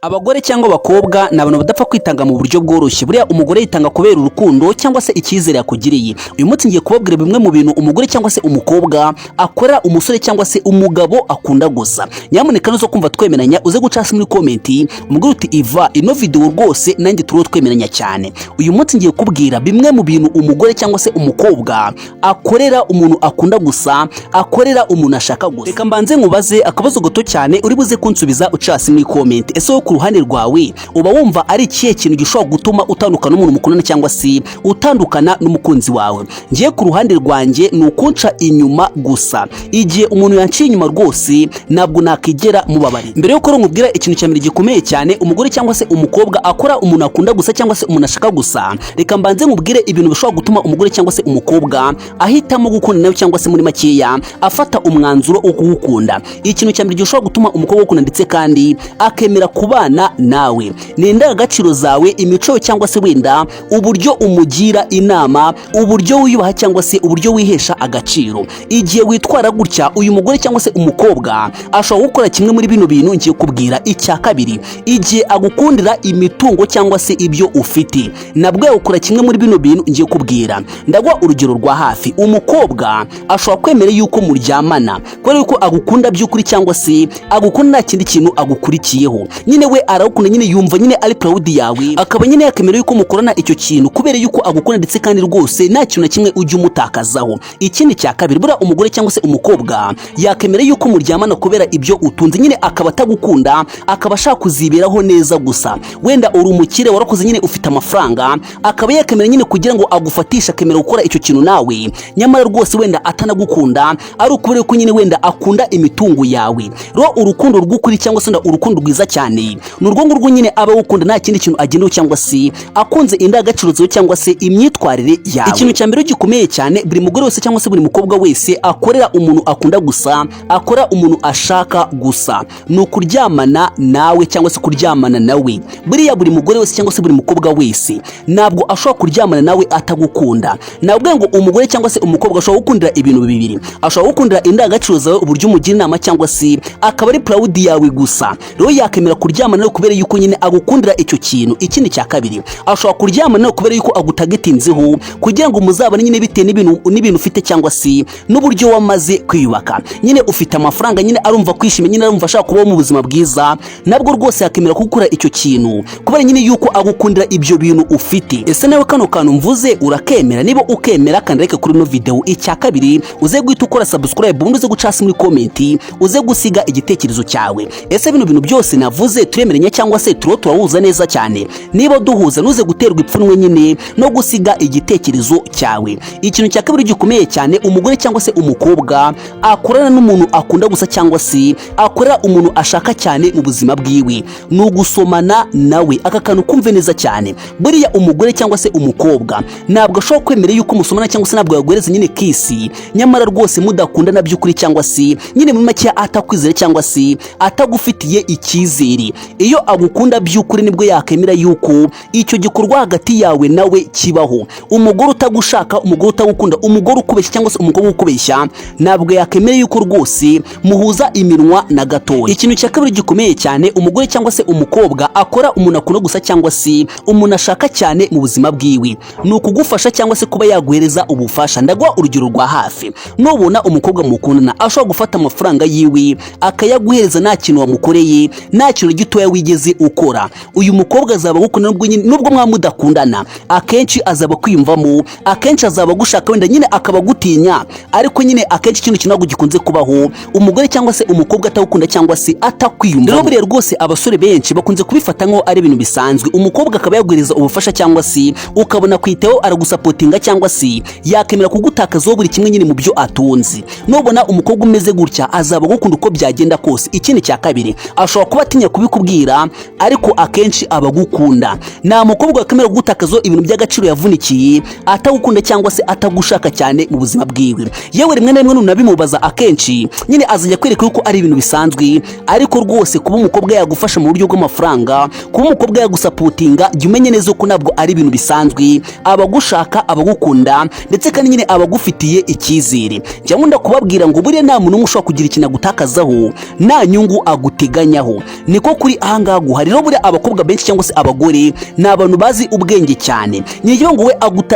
Abagore cyangwa abakobwa ni abantu badapfa kwitanga mu buryo bworoshye. Buriya umugore yitanga kubera urukundo cyangwa se icyizere yakugiriye. Uyu munsi ngiye kubabwira bimwe mu bintu umugore cyangwa se umukobwa akorera umusore cyangwa se umugabo akunda gusa. Nyamuneka nuzo kumva twemeranya uze guca hasi muri comment umugore uti Iva ino video rwose nanjye turo twemeranya cyane. Uyu munsi ngiye kubwira bimwe mu bintu umugore cyangwa se umukobwa akorera umuntu akunda gusa, akorera umuntu ashaka gusa. Reka mbanze nkubaze akabazo gato cyane uri buze kunsubiza uca hasi muri comment. Ese ku ruhande rwawe uba wumva ari ikihe kintu gishobora gutuma utandukana n'umuntu mukundana cyangwa se utandukana n'umukunzi wawe? Ngiye ku ruhande rwanjye ni ukunca inyuma gusa. Igihe umuntu yanciye inyuma rwose ntabwo nakigera mubabari. Mbere yo ko nkubwira ikintu cyamire gikomeye cyane umugore cyangwa se umukobwa akora umuntu akunda gusa cyangwa se umuntu ashaka gusa, reka mbanze nkubwire ibintu bishobora gutuma umugore cyangwa se umukobwa ahitamo gukunda nawe cyangwa se muri makeya afata umwanzuro wo kugukunda. Ikintu cyamire gishobora gutuma umukobwa gukunda ndetse kandi akemera kubana nawe ni indangagaciro zawe, imico cyangwa se wenda uburyo umugira inama, uburyo wiyubaha cyangwa se uburyo wihesha agaciro. Igihe witwara gutya uyu mugore cyangwa se umukobwa ashobora gukora kimwe muri bino bintu ngiye kubwira. Icya kabiri, igihe agukundira imitungo cyangwa se ibyo ufite, nabwo yakora kimwe muri bino bintu ngiye kubwira. Ndagwa urugero rwa hafi, umukobwa ashobora kwemera yuko muryamana kubera yuko agukunda by'ukuri cyangwa se agukunda nta kindi kintu agukurikiyeho. Nyine we arawukunda, nyine yumva nyine ari proud yawe, akaba nyine yakemera yuko mukorana icyo kintu kubera yuko agukunda ndetse kandi rwose nta kintu na kimwe ujye umutakazaho. Ikindi cya kabiri, bura umugore cyangwa se umukobwa yakemera yuko muryamana kubera ibyo utunze, nyine akaba atagukunda, akaba ashaka kuziberaho neza gusa. Wenda uri umukire warakoze nyine ufite amafaranga, akaba yakemera nyine kugira ngo agufatisha, akemera gukora icyo kintu nawe, nyamara rwose wenda atanagukunda, ari ukubera yuko nyine wenda akunda imitungo yawe. Ro urukundo rw'ukuri cyangwa se urukundo rwiza cyane ni urwo ngurwo nyine aba gukunda nta kindi kintu agendeho cyangwa se akunze indangagaciro zawe cyangwa se imyitwarire yawe. Ikintu cya mbere gikomeye cyane buri mugore wese cyangwa se buri mukobwa wese akorera umuntu akunda gusa, akora umuntu ashaka gusa, ni ukuryamana nawe cyangwa se kuryamana nawe. Buriya buri mugore wese cyangwa se buri mukobwa wese ntabwo ashobora kuryamana nawe atagukunda. Nabwo ngo umugore cyangwa se umukobwa ashobora gukundira ibintu bibiri, ashobora gukundira indangagaciro zawe, uburyo umugira inama cyangwa se akaba ari proud yawe gusa. Rero yakemera kuryamana nawe kubera yuko nyine agukundira icyo kintu. Ikindi cya kabiri, ashobora kuryamana nawe kubera yuko agutagetinzeho kugira ngo muzabane nyine bitewe n'ibintu ufite cyangwa se n'uburyo wamaze kwiyubaka. Nyine ufite amafaranga, nyine arumva kwishima, nyine arumva ashaka kubaho mu buzima bwiza, nabwo rwose yakemera kugukora icyo kintu kubera nyine yuko agukundira ibyo bintu ufite. Ese nawe kano kantu mvuze urakemera? Niba ukemera kandi reka kuri no video. Icya kabiri, uze guhita ukora subscribe, ubundi uze guca hasi muri comment uze gusiga igitekerezo cyawe. Ese bino bintu byose navuze turemeranya cyangwa se turahuza neza cyane? Niba duhuza nuze guterwa ipfunwe nyine no gusiga igitekerezo cyawe. Ikintu cya kabiri gikomeye cyane umugore cyangwa se umukobwa akorana n'umuntu akunda gusa cyangwa se akorera umuntu ashaka cyane mu buzima bwiwe ni ugusomana nawe. Aka kantu kumve neza cyane. Buriya umugore cyangwa se umukobwa ntabwo ashobora kwemera yuko musomana cyangwa se ntabwo yaguhereza nyine kisi, nyamara rwose mudakundana by'ukuri cyangwa se nyine muri make atakwizera cyangwa se atagufitiye icyizere. Iyo agukunda by'ukuri nibwo yakemera yuko icyo gikorwa hagati yawe nawe kibaho. Umugore utagushaka, umugore utagukunda, umugore ukubeshya cyangwa se umukobwa ukubeshya ntabwo yakemera yuko rwose muhuza iminwa na gatoya. Ikintu cya kabiri gikomeye cyane umugore cyangwa se umukobwa akora umuntu akunda gusa cyangwa se umuntu ashaka cyane mu buzima bwiwe ni ukugufasha cyangwa se kuba yaguhereza ubufasha. Ndagwa urugero rwa hafi, nubona umukobwa mukundana ashobora gufata amafaranga yiwe akayaguhereza nta kintu wamukoreye, nta kintu gitoya wigeze ukora. Uyu mukobwa azaba gukunda nubwo mwamudakundana, akenshi azaba kwiyumvamo, akenshi azaba gushaka wenda nyine akaba gutinya, ariko nyine akenshi ikintu kinago gikunze kubaho umugore cyangwa se umukobwa atagukunda cyangwa se atakwiyumva. Rero buriya rwose abasore benshi bakunze kubifata nko ari ibintu bisanzwe. Umukobwa akaba yaguhereza ubufasha cyangwa se ukabona kwiteho aragusapotinga cyangwa se yakemera kugutakazaho buri kimwe nyine mu byo atunze. Nubona umukobwa umeze gutya azaba gukunda uko byagenda kose. Ikindi cya kabiri, ashobora kuba atinya kubikubwira ariko akenshi abagukunda. Nta mukobwa yakemera kugutakazaho ibintu by'agaciro yavunikiye atagukunda cyangwa se atagushaka cyane mu buzima bwiwe. Yewe rimwe na rimwe nunabimubaza akenshi nyine azajya kwereka yuko ari ibintu bisanzwe, ariko rwose kuba umukobwa yagufasha mu buryo bw'amafaranga, kuba umukobwa yagusapotinga, jya umenye neza ko nabwo ari ibintu bisanzwe. Abagushaka, abagukunda ndetse kandi nyine abagufitiye icyizere. Jya nkunda kubabwira ngo buriya nta muntu ushobora kugira ikintu agutakazaho nta nyungu aguteganyaho. Niko by'ukuri ahangaha guhari rero buriya abakobwa benshi cyangwa se abagore ni abantu bazi ubwenge cyane. Nyine ngo we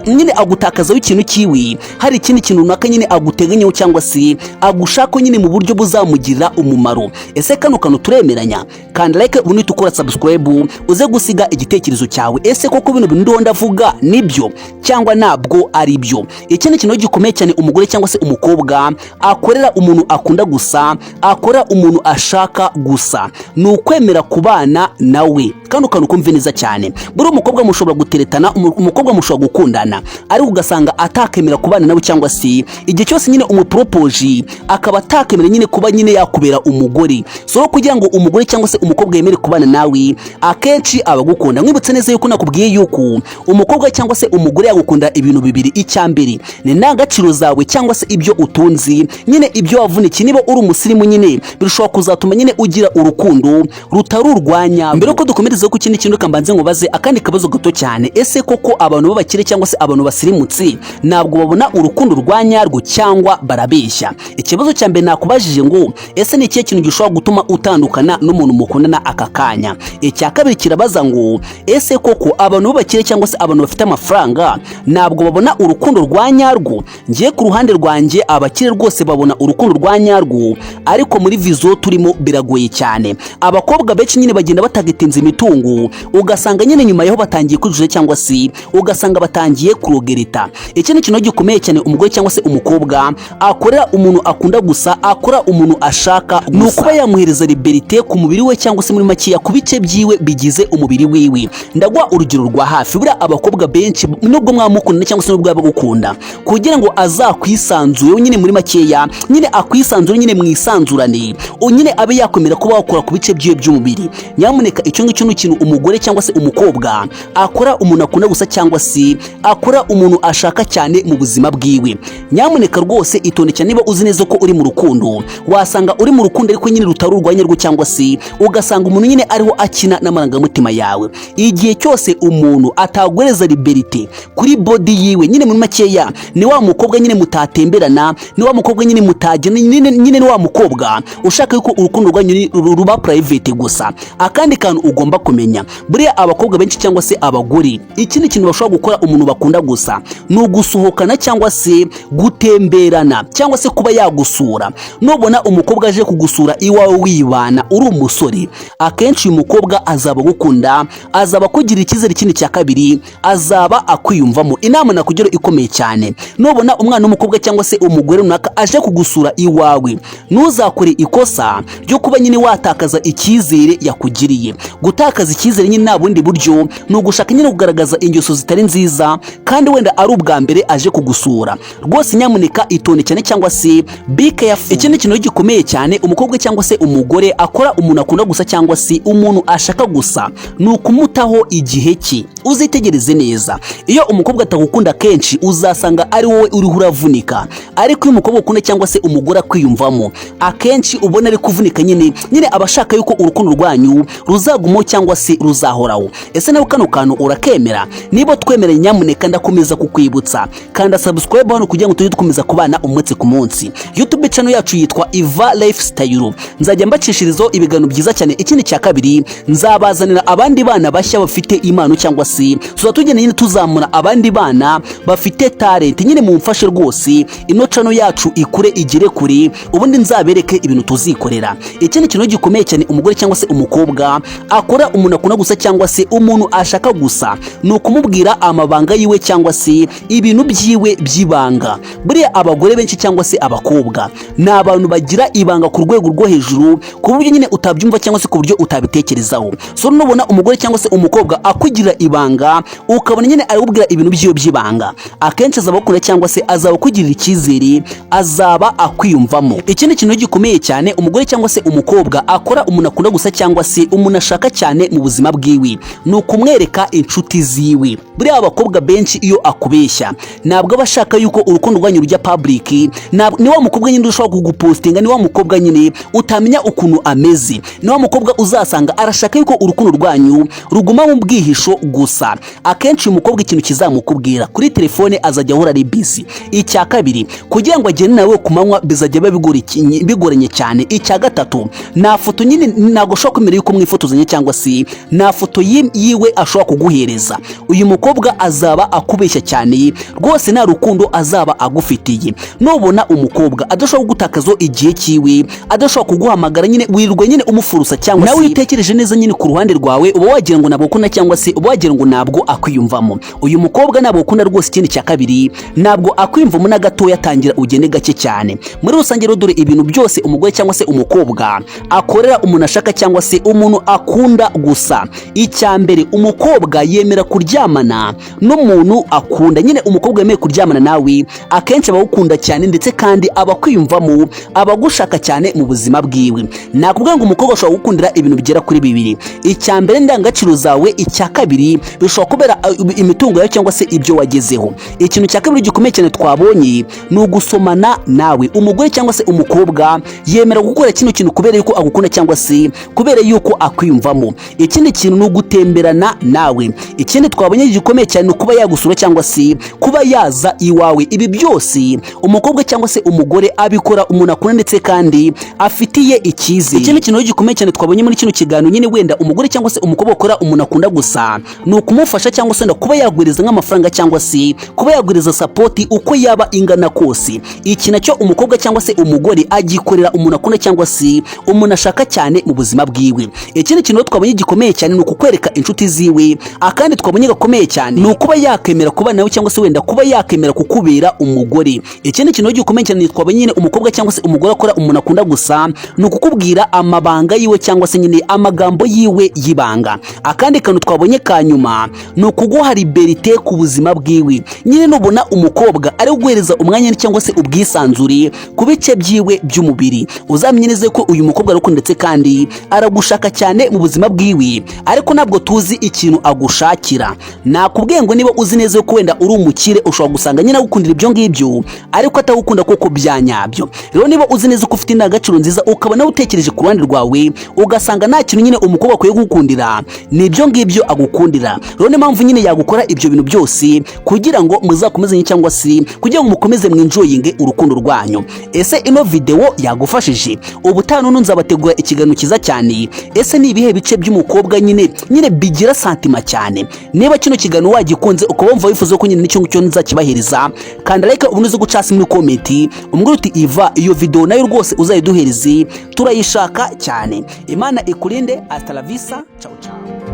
nyine agutakazaho ikintu kiwi, hari ikindi kintu runaka nyine aguteganyeho cyangwa se agushaka nyine mu buryo buzamugirira umumaro. Ese kano kantu turemeranya? Kandi like ubundi tukora subscribe uze gusiga igitekerezo cyawe. Ese koko bino bintu ndiho ndavuga nibyo cyangwa nabwo ari byo? Ikindi kintu gikomeye cyane umugore cyangwa se umukobwa akorera umuntu akunda gusa, akorera umuntu ashaka gusa, ni ukwemera kubana nawe. Kano kantu kumve neza cyane. Buri umukobwa mushobora guteretana, umukobwa mushobora gukundana ariko ugasanga atakemera kubana nawe, cyangwa se igihe cyose nyine umupropoje akaba atakemera nyine kuba nyine yakubera umugore. So kugira ngo umugore cyangwa se umukobwa yemere kubana nawe akenshi abagukunda. Mwibutse neza yuko nakubwiye yuko umukobwa cyangwa se umugore yagukunda ibintu bibiri. Icyambere ni ndangagaciro zawe cyangwa se ibyo utunzi, nyine ibyo wavunikiye. Niba uri umusirimu nyine birashobora kuzatuma nyine ugira urukundo rutari urwanya. Mbere ko dukomereza ku kindi kintu kambanze ngobaze akandi kabazo gato cyane. Ese koko abantu b'abakire cyangwa se abantu basirimutse ntabwo babona urukundo rwanyarwo cyangwa barabeshya? Ikibazo cya mbere nakubajije ngo ese ni ikihe kintu gishobora gutuma utandukana n'umuntu mukundana aka kanya? Icya kabiri kirabaza ngo ese koko abantu b'abakire cyangwa se abantu bafite amafaranga ntabwo babona urukundo rwanyarwo? Ngiye ku ruhande rwanjye abakire rwose babona urukundo rwanyarwo, ariko muri vizo turimo biragoye cyane. Abakobwa benshi nyine bagenda batagetinza imitungo, ugasanga nyine nyuma yaho batangiye kujuje cyangwa se ugasanga batangiye kurogereta. Iki ni kintu gikomeye cyane umugore cyangwa se umukobwa akorera umuntu akunda gusa, akora umuntu ashaka gusa. Nukuba yamuhereza liberté ku mubiri we cyangwa se muri makiya ku bice byiwe bigize umubiri wiwe. Ndagwa urugero rwa hafi. Buriya abakobwa benshi nubwo mwamukunda cyangwa se nubwo abagukunda, kugira ngo azakwisanzure nyine muri makeya, nyine akwisanzure nyine mwisanzurane, nyine abe yakomera kuba wakora ku bice byiwe by'umubiri. Nyamuneka icyo ngicyo ni ikintu umugore cyangwa se umukobwa akora umuntu akunda gusa cyangwa se akora umuntu ashaka cyane mu buzima bwiwe. Nyamuneka rwose itonde cyane. Niba uzi neza ko uri mu rukundo, wasanga uri mu rukundo ariko nyine rutari urwanyarwo, cyangwa se ugasanga umuntu nyine ariho akina n'amarangamutima yawe. Igihe cyose umuntu atagwereza liberté kuri body yiwe, nyine muri makeya ni wa mukobwa nyine mutatemberana, ni wa mukobwa nyine mutajyana, nyine ni wa mukobwa ushaka yuko urukundo rwanyu ruba private gusa. Akandi kantu ugomba kumenya, buriya abakobwa benshi cyangwa se abagore, ikindi kintu bashobora gukora umuntu bakunda gusa ni ugusohokana cyangwa se gutemberana cyangwa se kuba yagusura. Nubona umukobwa aje kugusura iwawe wibana uri umusore, akenshi uyu mukobwa azaba gukunda, azaba kugira icyizere. Ikindi cya kabiri azaba akwiyumvamo. Inama nakugira ikomeye cyane, nubona umwana w'umukobwa cyangwa se umugore runaka aje kugusura iwawe, ntuzakore ikosa ryo kuba nyine watakaza icyizere yakugiriye. Gutakaza icyizere nyine nta bundi buryo, ni ugushaka nyine kugaragaza ingeso zitari nziza, kandi wenda ari ubwa mbere aje kugusura. Rwose nyamuneka itonde cyane cyangwa se be careful. Ikindi kintu gikomeye cyane umukobwa cyangwa se umugore akora umuntu akunda gusa cyangwa se umuntu ashaka gusa, ni ukumutaho igihe cye. Uzitegereze neza, iyo umukobwa atagukunda kenshi uzasanga ari wowe uriho uravunika, ariko iyo umukobwa ukunda cyangwa se umugore akwiyumvamo, akenshi ubona ari kuvunika nyine abashaka yuko urukundo rwanyu ruzagumaho cyangwa se ruzahoraho. Ese nawe kano kantu urakemera? Niba twemeranye, nyamuneka ndakomeza kukwibutsa kanda subscribe hano kugira ngo tujye dukomeza kubana umunsi ku munsi. YouTube channel yacu yitwa Iva Lifestyle. Nzajya mbacishirizo ibiganiro byiza cyane. Ikindi cya kabiri, nzabazanira abandi bana bashya bafite impano cyangwa se tuzatugenda nyine tuzamura abandi bana bafite talent. Nyine mumfashe rwose ino channel yacu ikure igire kure, ubundi nzabereke ibintu tuzikorera. Ikindi kintu gikomeye cyane umugore cyangwa se umukobwa akora umuntu akunda gusa cyangwa se umuntu ashaka gusa, ni ukumubwira amabanga yiwe cyangwa se ibintu byiwe by'ibanga. Buriya abagore benshi cyangwa se abakobwa ni abantu bagira ibanga ku rwego rwo hejuru, ku buryo nyine utabyumva cyangwa se ku buryo utabitekerezaho. So nubona umugore cyangwa se umukobwa akugira ibanga, ukabona nyine arikubwira ibintu byiwe by'ibanga, akenshi azaba akunda cyangwa se azaba kugirira icyizere, azaba akwiyumvamo. Ikindi kintu gikomeye cyane umugore cyangwa se umukobwa akora umuntu akunda gusa cyangwa se umuntu ashaka cyane mu buzima bwiwe, ni ukumwereka inshuti ziwe. Buriya abakobwa benshi iyo akubeshya ntabwo aba ashaka yuko urukundo rwanyu rujya public. Ni wa mukobwa nyine ushobora kugupostinga, ni wa mukobwa nyine utamenya ukuntu ameze, ni wa mukobwa uzasanga arashaka yuko urukundo rwanyu ruguma mu bwihisho gusa. gusa akenshi uyu mukobwa ikintu kizamukubwira kuri telefone azajya ahora ari busy. Icya kabiri, kugira ngo agende nawe ku manywa bizajya bigoranye cyane. Icya gatatu, nta foto nyine ntago ushobora kwemera yuko mwifotozanya cyangwa se nta foto yiwe ashobora kuguhereza. Uyu mukobwa azaba akubeshya cyane rwose, nta rukundo azaba agufitiye. Nubona umukobwa adashobora kugutakaza igihe cyiwe, adashobora kuguhamagara nyine wirirwa nyine umufurusa cyangwa nawe witekereje neza nyine ku ruhande rwawe, uba wagira ngo ntabwo ukunda cyangwa se uba wagira ngo ntabwo akwiyumvamo. Uyu mukobwa ntabwo ukunda rwose. Ikindi cya kabiri, ntabwo akwiyumvamo na gato, yatangira ugende gake cyane. Muri rusange rero dore ibintu byose umugore cyangwa se umukobwa akorera umuntu ashaka cyangwa se umuntu akunda gusa. Icya mbere, umukobwa yemera kuryamana n'umuntu akunda. Nyine umukobwa yemeye kuryamana nawe akenshi abawukunda cyane ndetse kandi abakwiyumvamo, abagushaka cyane mu buzima bwiwe. Nakubwira ngo umukobwa ashobora gukundira ibintu bigera kuri bibiri. Icya mbere, indangagaciro zawe. Icya kabiri, bishobora kubera imitungo yawe cyangwa se ibyo wagezeho. Ikintu cya kabiri gikomeye cyane twabonye ni ugusomana nawe. Umugore cyangwa se umukobwa yemera gukora kino kintu kubera yuko agukunda cyangwa se kubera yuko akwiyumvamo. Ikindi kintu ni ugutemberana nawe. Ikindi twabonye gikomeye cyane ni kuba yagusura cyangwa se kuba yaza iwawe. Ibi byose umukobwa cyangwa se umugore abikora umuntu akunda ndetse kandi afitiye icyizere. Ikindi kintu gikomeye cyane twabonye muri kino kiganiro, nyine wenda umugore cyangwa se umukobwa akora umuntu akunda gusa ni ukumufasha cyangwa se kuba yagwiriza nk'amafaranga cyangwa se kuba yagwiriza support uko yaba ingana kose. Iki nacyo umukobwa cyangwa se umugore agikorera umuntu akunda cyangwa se umuntu ashaka cyane mu buzima bwiwe. Ikindi kintu twabonye gikomeye cyane ni ukukwereka inshuti ziwe. Akandi twabonye gakomeye cyane ni ukuba yakemera kuba nawe cyangwa se wenda kuba yakemera kukubera umugore. Ikindi kintu gikomeye cyane twabonye nyine umukobwa cyangwa se umugore akora umuntu akunda gusa ni ukukubwira amabanga yiwe cyangwa se nyine amagambo yiwe y'ibanga. Akandi kantu twabonye ka nyuma ni ukuguha liberté ku buzima bwiwe. Nyine nubona umukobwa ari guhereza umwanya cyangwa se ubwisanzure ku bice byiwe by'umubiri, uzamenye neza ko uyu mukobwa ariko ndetse kandi aragushaka cyane mu buzima bwiwe, ariko ntabwo tuzi ikintu agushakira. Nakubwiye ngo niba uzi neza ko wenda uri umukire ushobora gusanga nyine agukundira ibyo ngibyo ariko atagukunda koko byanyabyo. Rero niba uzi neza ko ufite indangagaciro nziza ukaba nawe utekereje ku ruhande rwawe ugasanga nta kintu nyine umukobwa akwiye gukundira, ni ibyo ngibyo agukundira. Rero ni mpamvu nyine yagukora ibyo bintu byose kugira ngo muzakomezanye cyangwa se kugira ngo mukomeze mwinjoyinge urukundo rwanyu. Ese ino video yagufashije? Ubutano nzabategura ikiganiro kiza cyane. Ese ni ibihe bice by'umukobwa nyine bigira santima cyane? Niba kino kiganiro wagikunze ukaba wumva wifuza ko nyine n'icyo ngicyo nzakibahereza, kanda like ubunuze gucasa muri comment umbwira uti Iva iyo video nayo rwose uzayiduhereze turayishaka cyane. Imana ikurinde. Hasta la vista. Ciao ciao.